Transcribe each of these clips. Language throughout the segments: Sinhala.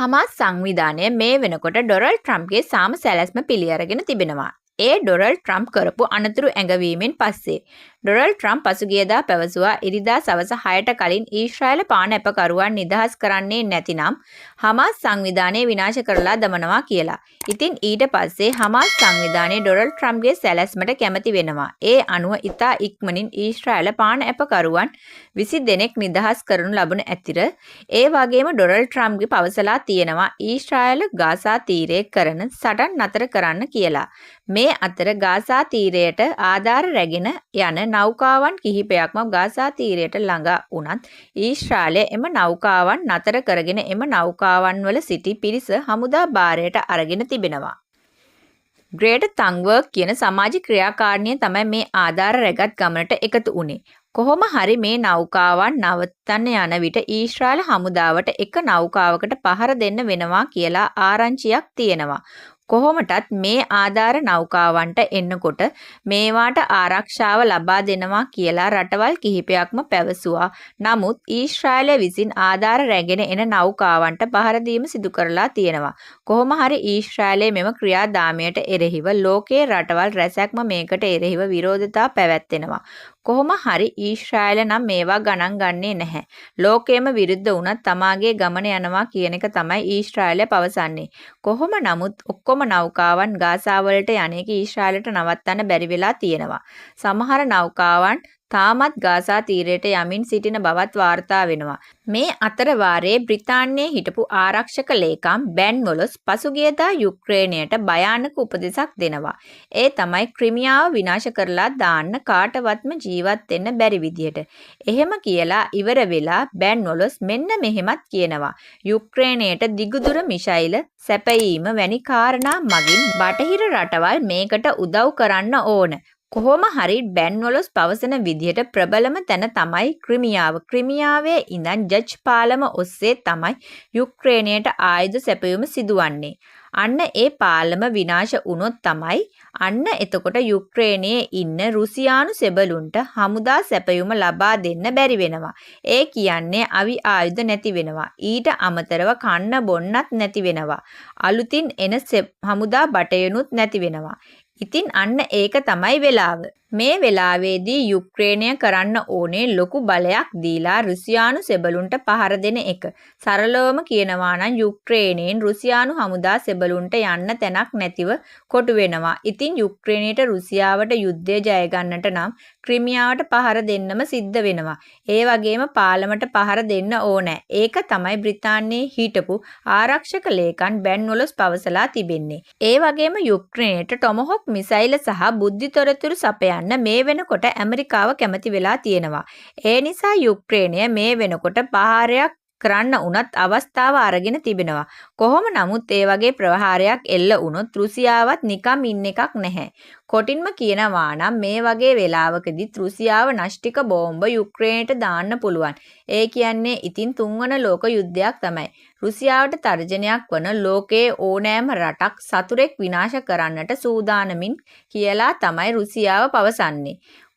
හමාස් සංවිධානය මේ වෙනකොට ඩොනල්ඩ් ට්‍රම්ප්ගේ සාම සැලැස්ම පිළි අරගෙන තිබෙනවා. ඒ ඩොනල්ඩ් ට්‍රම්ප් කරපු අනතුරු ඇඟවීමෙන් පස්සේ ඩොනල්ඩ් ට්‍රම්ප් පසුගියදා පැවසුවා ඉරිදා සවස 6ට කලින් ඊශ්‍රායල පාන ඇපකරුවන් නිදහස් කරන්නේ නැතිනම් හමාස් සංවිධානය විනාශ කරලා දමනවා කියලා. ඉතින් ඊට පස්සේ හමාස් සංවිධානය ඩොනල්ඩ් ට්‍රම්ප්ගේ සැලැස්මට කැමති වෙනවා. ඒ අනුව ඉතා ඉක්මනින් ඊශ්‍රායල පාන ඇපකරුවන් 20 දෙනෙක් නිදහස් කරනු ලබන ඇතිර ඒ වගේම ඩොනල්ඩ් ට්‍රම්ප්ගේ පවසලා තියෙනවා ඊශ්‍රායල ගාසා තීරයේ කරන සටන් නතර කරන්න කියලා. මේ අතර ගාසා තීරයට ආධාර රැගෙන යන නෞකාවන් කිහිපයක්ම ගාසා තීරයට ළඟා වුණත් ඊශ්‍රායලය එම නෞකාවන් නතර කරගෙන එම නෞකාවන් වල සිටි පිරිස හමුදා භාරයට අරගෙන තිබෙනවා. ග්‍රේට තන්වර්ක් කියන සමාජ ක්‍රියාකාරණිය තමයි මේ ආධාර රැගත් ගමනට එකතු වුණේ. කොහොම හරි මේ නෞකාවන් නවත්තන්න යන විට ඊශ්‍රායල හමුදාවට එක නෞකාවකට පහර දෙන්න වෙනවා කියලා ආරංචියක් තියෙනවා. කොහොමටත් මේ ආධාර නෞකාවන්ට එන්නකොට මේවාට ආරක්ෂාව ලබා දෙනවා කියලා රටවල් කිහිපයක්ම පැවසුවා. නමුත් ඊශ්‍රායලය විසින් ආධාර රැගෙන එන නෞකාවන්ට පහර දීම සිදු කරලා තියෙනවා. කොහොම හරි ඊශ්‍රායලයේ මෙම ක්‍රියාදාමයට එරෙහිව ලෝකයේ රටවල් රැසක්ම මේකට එරෙහිව විරෝධතා පැවැත්වෙනවා. කොහොම හරි ඊශ්‍රායල නම් මේවා ගණන් ගන්නේ නැහැ. ලෝකයේම විරුද්ධ වුණත් තමාගේ ගමන යනවා කියන එක තමයි ඊශ්‍රායලය පවසන්නේ. කොහොම නමුත් ඔක්කොම නෞකාවන් ගාසා වලට යන්නේක ඊශ්‍රායලට නවත්තන්න බැරි වෙලා තියෙනවා. සමහර නෞකාවන් තාමත් ගාසා තීරයට යමින් සිටින බවත් වාර්තා වෙනවා. මේ අතර වාරයේ බ්‍රිතාන්‍යයේ හිටපු ආරක්ෂක ලේකම් බෙන් වොලස් පසුගියදා යුක්‍රේනයට භයානක උපදෙසක් දෙනවා. ඒ තමයි ක්‍රිමියාව විනාශ කරලා දාන්න කාටවත්ම ජීවත් වෙන්න බැරි විදියට. එහෙම කියලා ඉවර වෙලා බෙන් වොලස් මෙන්න මෙහෙමත් කියනවා. යුක්‍රේනයට දිගුදුර මිසයිල සැපයීම වැනි කාරණා මගින් බටහිර රටවල් මේකට උදව් කරන්න ඕන. කොහොම හරි බෙන් වොලස් පවසන විදිහට ප්‍රබලම තැන තමයි ක්‍රිමියාව. ක්‍රිමියාවේ ඉඳන් ජජ් පාලම ඔස්සේ තමයි යුක්‍රේනයට ආයුධ සැපයීම සිදුවන්නේ. අන්න ඒ පාලම විනාශ වුණොත් තමයි අන්න එතකොට යුක්‍රේනයේ ඉන්න රුසියානු සෙබළුන්ට හමුදා සැපයීම ලබා දෙන්න බැරි වෙනවා. ඒ කියන්නේ අවි ආයුධ නැති වෙනවා. ඊට අමතරව කන්න බොන්නත් නැති වෙනවා. අලුතින් එන හමුදා බටයනුත් නැති වෙනවා. ඉතින් අන්න ඒක තමයි වෙලාව. මේ වෙලාවේදී යුක්‍රේනය කරන්න ඕනේ ලොකු බලයක් දීලා රුසියානු සෙබළුන්ට පහර දෙන එක. සරලවම කියනවා නම් යුක්‍රේනයෙන් රුසියානු හමුදා සෙබළුන්ට යන්න තැනක් නැතිව කොටු වෙනවා. ඉතින් යුක්‍රේනයට රුසියාවට යුද්ධය ජය ගන්නට නම් ක්‍රිමියාවට පහර දෙන්නම සිද්ධ වෙනවා. ඒ වගේම පාලමට පහර දෙන්න ඕනෑ. ඒක තමයි බ්‍රිතාන්‍යයේ හිටපු ආරක්ෂක ලේකම් බෙන් වොලස් පවසලා තිබෙන්නේ. ඒ වගේම යුක්‍රේනයට ටොමහොක් මිසයිල සහ බුද්ධිතොරතුරු සපයන්න මේ වෙනකොට ඇමරිකාව කැමති වෙලා තියෙනවා. ඒ නිසා යුක්‍රේනය මේ වෙනකොට ප්‍රහාරයක් කරන්න උනත් අවස්ථාව අරගෙන තිබෙනවා. කොහොම නමුත් ඒ වගේ ප්‍රහාරයක් එල්ල වුණොත් රුසියාවත් නිකම් ඉන්න එකක් නැහැ. කොටින්ම කියනවා නම් මේ වගේ වෙලාවකදී රුසියාව න්‍යෂ්ටික බෝම්බ යුක්‍රේනයට දාන්න පුළුවන්. ඒ කියන්නේ ඉතින් තුන්වන ලෝක යුද්ධයක් තමයි. රුසියාවට තර්ජනයක් වන ලෝකයේ ඕනෑම රටක් සතුරෙක් විනාශ කරන්නට සූදානමින් කියලා තමයි රුසියාව පවසන්නේ.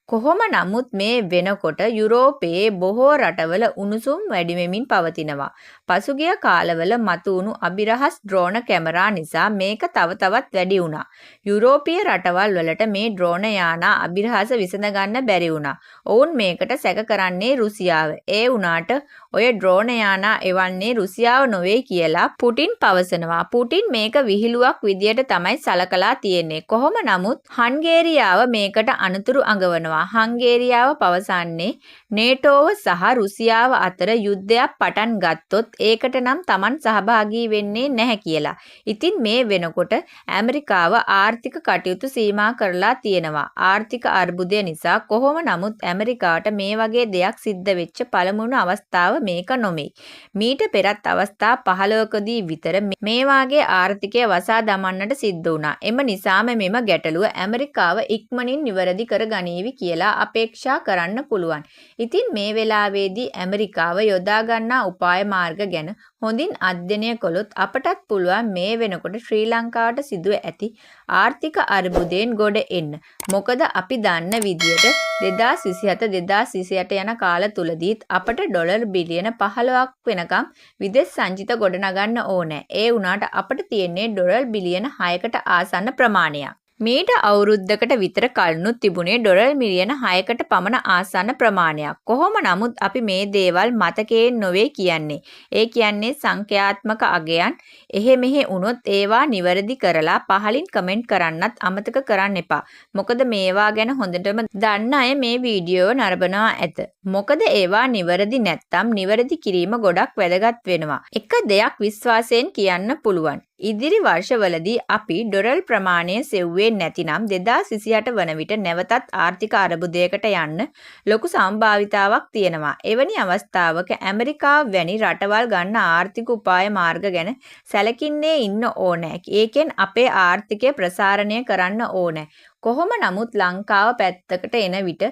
කොහොම නමුත් මේ වෙනකොට යුරෝපයේ බොහෝ රටවල උණුසුම් වැඩි වෙමින් පවතිනවා. පසුගිය කාලවල මතුවුණු අභිරහස් ඩ්‍රෝන කැමරා නිසා මේක තව තවත් වැඩි වුණා. යුරෝපීය රටවල් වලට මේ ඩ්‍රෝන යානා අභිරහස විසඳ ගන්න බැරි වුණා. ඔවුන් මේකට සැක කරන්නේ රුසියාව. ඒ වුණාට ඔය ඩ්‍රෝන යානා එවන්නේ රුසියාව නොවේ කියලා පුටින් පවසනවා. පුටින් මේක විහිළුවක් විදියට තමයි සලකලා තියෙන්නේ. කොහොම නමුත් හංගේරියාව මේකට අනතුරු අඟවනවා. හංගේරියාව පවසන්නේ නේටෝව සහ රුසියාව අතර යුද්ධයක් පටන් ගත්තොත් ඒකට නම් Taman සහභාගී වෙන්නේ නැහැ කියලා. ඉතින් මේ වෙනකොට ඇමරිකාව ආර්ථික කටයුතු සීමා කරලා තියෙනවා. ආර්ථික අර්බුදය නිසා කොහොම නමුත් ඇමරිකාවට මේ වගේ දෙයක් සිද්ධ වෙච්ච පළමුවන අවස්ථාව මේක නොමෙයි. මීට පෙරත් අවස්ථා 15කදී විතර මේ වාගේ ආර්ථිකය වසා දමන්නට සිද්ධ වුණා. එම නිසාම මෙම ගැටලුව ඇමරිකාව ඉක්මනින් නිවැරදි කර ගනීවි කියලා අපේක්ෂා කරන්න පුළුවන්. ඉතින් මේ වෙලාවේදී ඇමරිකාව යොදා ගන්නා උපාය මාර්ග ගැන හොඳින් අධ්‍යයනය කළොත් අපටත් පුළුවන් මේ වෙනකොට ශ්‍රී ලංකාවට සිදුව ඇති ආර්ථික අර්බුදයෙන් ගොඩ එන්න. මොකද අපි දන්න විදියට 2027 යන කාල තුලදීත් අපට ඩොලර් බිලියන 15ක් වෙනකම් විදේශ සංචිත ගොඩනගන්න ඕනේ. ඒ වුණාට අපට තියෙන්නේ ඩොලර් බිලියන 6කට ආසන්න ප්‍රමාණයක්. මීට අවුරුද්දකට විතර කලිනුත් තිබුණේ ඩොලර් මිලියන 6කට පමණ ආසන්න ප්‍රමාණයක්. කොහොම නමුත් අපි මේ දේවල් මතකයෙන් නොවේ කියන්නේ. ඒ කියන්නේ සංඛ්‍යාත්මක අගයන් එහෙ මෙහෙ වුණොත් ඒවා නිවැරදි කරලා පහලින් කමෙන්ට් කරන්නත් අමතක කරන්න එපා. මොකද මේවා ගැන හොඳටම දන්න අය මේ වීඩියෝ නරඹනවා ඇත. මොකද ඒවා නිවැරදි නැත්තම් නිවැරදි කිරීම ගොඩක් වැදගත් වෙනවා. එක දෙයක් විශ්වාසයෙන් කියන්න පුළුවන්. ඉදිරි වර්ෂවලදී අපි ඩොලර් ප්‍රමාණය සෙව්වේ නැතිනම් 2028 වන විට නැවතත් ආර්ථික අර්බුදයකට යන්න ලොකු සම්භාවිතාවක් තියෙනවා. එවැනි අවස්ථාවක ඇමරිකාව වැනි රටවල් ගන්න ආර්ථික උපාය මාර්ග ගැන සැලකින්නේ ඉන්න ඕනෑ. ඒකෙන් අපේ ආර්ථිකය ප්‍රසාරණය කරන්න ඕනෑ. කොහොම නමුත් ලංකාව පැත්තකට එන විට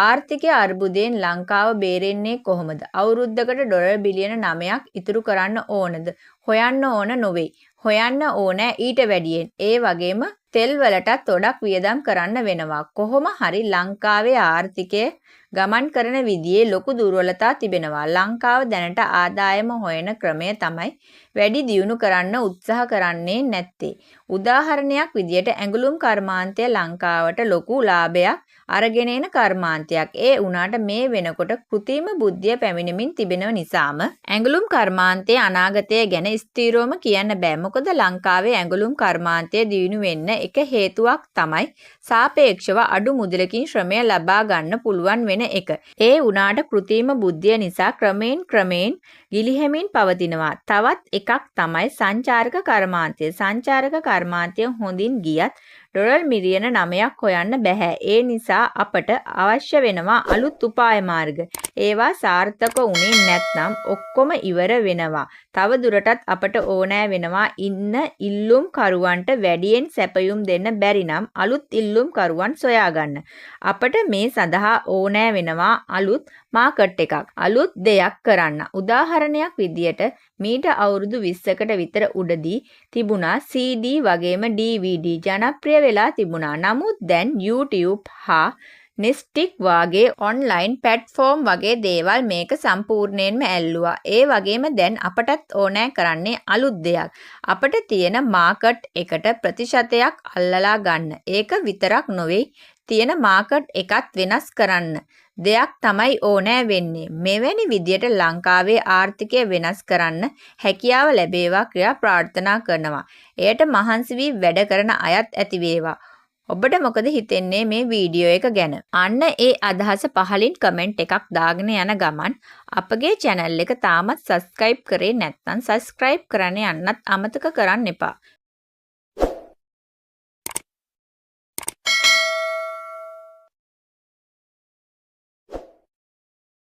ආර්ථික අර්බුදයෙන් ලංකාව බේරෙන්නේ කොහොමද? අවුරුද්දකට ඩොලර් බිලියන 9ක් ඉතුරු කරන්න ඕනද? හොයන්න ඕන නොවේ. හොයන්න ඕනෑ ඊට වැඩියෙන්. ඒ වගේම තෙල් වලටත් ගොඩක් වියදම් කරන්න වෙනවා. කොහොම හරි ලංකාවේ ආර්ථිකය ගමන් කරන විදිහේ ලොකු දුර්වලතා තිබෙනවා. ලංකාව දැනට ආදායම හොයන ක්‍රමය තමයි වැඩි දියුණු කරන්න උත්සාහ කරන්නේ නැත්තේ. උදාහරණයක් විදියට ඇඟලුම් කර්මාන්තය ලංකාවට ලොකු ලාභයක් අරගෙන එන කර්මාන්තයක්. ඒ වුණාට මේ වෙනකොට කෘත්‍රිම බුද්ධිය පැමිණෙමින් තිබෙන නිසාම ඇඟලුම් කර්මාන්තයේ අනාගතය ගැන ස්ථිරවම කියන්න බෑ. මොකද ලංකාවේ ඇඟලුම් කර්මාන්තය දියුණු වෙන්න එක හේතුවක් තමයි සාපේක්ෂව අඩු මුදලකින් ශ්‍රමය ලබා ගන්න පුළුවන් වෙන එක. ඒ වුණාට කෘත්‍රිම බුද්ධිය නිසා ක්‍රමයෙන් ගිලිහෙමින් පවතිනවා. තවත් එකක් තමයි සංචාරක කර්මාන්තය. සංචාරක කර්මාන්තය හොඳින් ගියත් ඩොලර් මිලියන 9ක් හොයන්න බැහැ. ඒ නිසා අපට අවශ්‍ය වෙනවා අලුත් උපාය මාර්ග. ඒවා සාර්ථක වුණේ නැත්නම් ඔක්කොම ඉවර වෙනවා. තව දුරටත් අපට ඕනෑ වෙනවා ඉන්න ඉල්ලුම් කරුවන්ට වැඩියෙන් සැපයුම් දෙන්න බැරි නම් අලුත් ඉල්ලුම් කරුවන් සොයාගන්න. අපට මේ සඳහා ඕනෑ වෙනවා අලුත් මාකට් එකක්. අලුත් දෙයක් කරන්න. උදාහරණයක් විදියට මීට අවුරුදු 20කට විතර උඩදී තිබුණා CD වගේම DVD ජනප්‍රිය වෙලා තිබුණා. නමුත් දැන් YouTube හා නෙස්ටික් වාගේ ඔන්ලයින් ප්ලැට්ෆෝම් වගේ දේවල් මේක සම්පූර්ණයෙන්ම ඇල්ලුවා. ඒ වගේම දැන් අපටත් ඕනෑ කරන්නේ අලුත් දෙයක්. අපට තියෙන මාකට් එකට ප්‍රතිශතයක් අල්ලලා ගන්න. ඒක විතරක් නොවේ තියෙන මාකට් එකත් වෙනස් කරන්න. දෙයක් තමයි ඕනෑ වෙන්නේ. මෙවැනි විදියට ලංකාවේ ආර්ථිකය වෙනස් කරන්න හැකියාව ලැබේවා කියලා ප්‍රාර්ථනා කරනවා. එයට මහන්සි වී වැඩ කරන අයත් ඇති වේවා. ඔබට මොකද හිතෙන්නේ මේ වීඩියෝ එක ගැන? අන්න ඒ අදහස පහලින් කමෙන්ට් එකක් දාගෙන යන ගමන් අපගේ channel එක තාමත් subscribe කරේ නැත්නම් subscribe කරන්න යන්නත් අමතක කරන්න එපා.